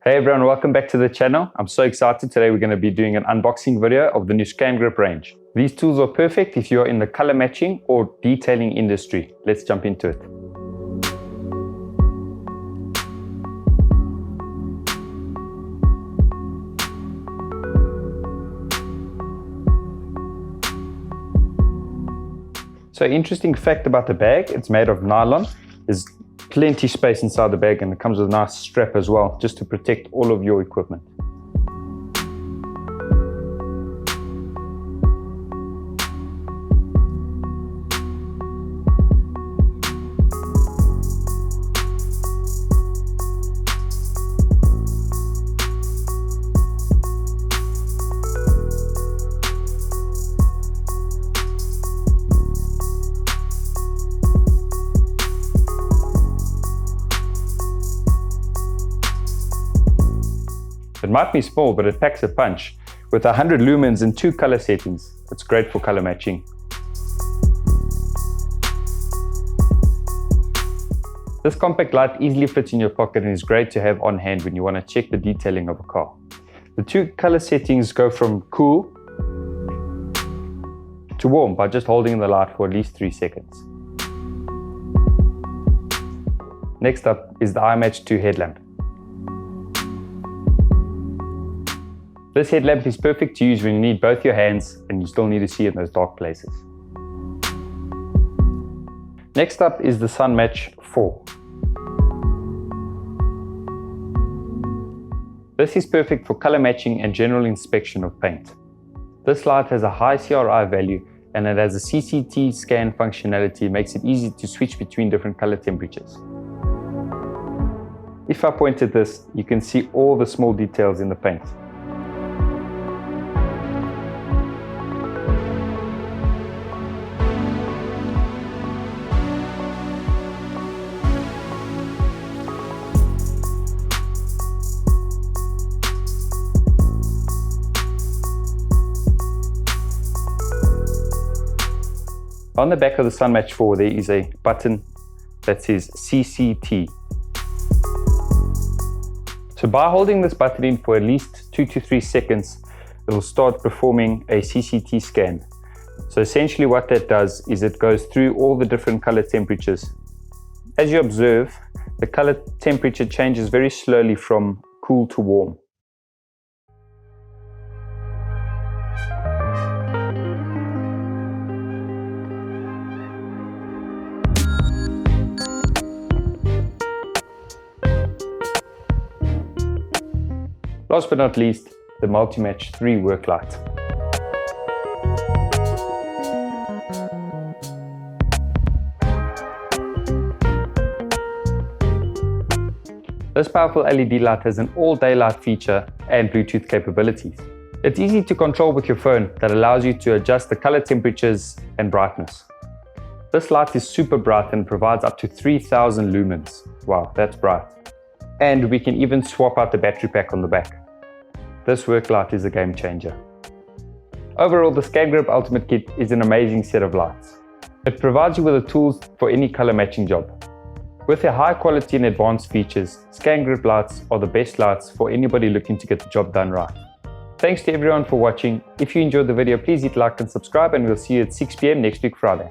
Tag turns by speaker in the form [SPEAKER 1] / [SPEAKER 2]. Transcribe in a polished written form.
[SPEAKER 1] Hey everyone, welcome back to the channel. I'm so excited. Today we're going to be doing an unboxing video of the new Scangrip range. These tools are perfect if you're in the color matching or detailing industry. Let's jump into it. So interesting fact about the bag, it's made of nylon. There's plenty space inside the bag and it comes with a nice strap as well, just to protect all of your equipment. It might be small, but it packs a punch. With 100 lumens and 2 color settings, it's great for color matching. This compact light easily fits in your pocket and is great to have on hand when you want to check the detailing of a car. The 2 color settings go from cool to warm by just holding the light for at least 3 seconds. Next up is the iMatch 2 headlamp. This headlamp is perfect to use when you need both your hands and you still need to see in those dark places. Next up is the Sunmatch 4. This is perfect for color matching and general inspection of paint. This light has a high CRI value and it has a CCT scan functionality, makes it easy to switch between different color temperatures. If I point at this, you can see all the small details in the paint. On the back of the Sunmatch 4, there is a button that says CCT. So by holding this button in for at least 2 to 3 seconds, it will start performing a CCT scan. So essentially what that does is it goes through all the different color temperatures. As you observe, the color temperature changes very slowly from cool to warm. Last but not least, the Multimatch 3 Worklight. This powerful LED light has an all-day light feature and Bluetooth capabilities. It's easy to control with your phone that allows you to adjust the color temperatures and brightness. This light is super bright and provides up to 3000 lumens. Wow, that's bright. And we can even swap out the battery pack on the back. This work light is a game changer. Overall, the Scangrip Ultimate Kit is an amazing set of lights. It provides you with the tools for any color matching job. With their high quality and advanced features, Scangrip lights are the best lights for anybody looking to get the job done right. Thanks to everyone for watching. If you enjoyed the video, please hit like and subscribe, and we'll see you at 6 PM next week Friday.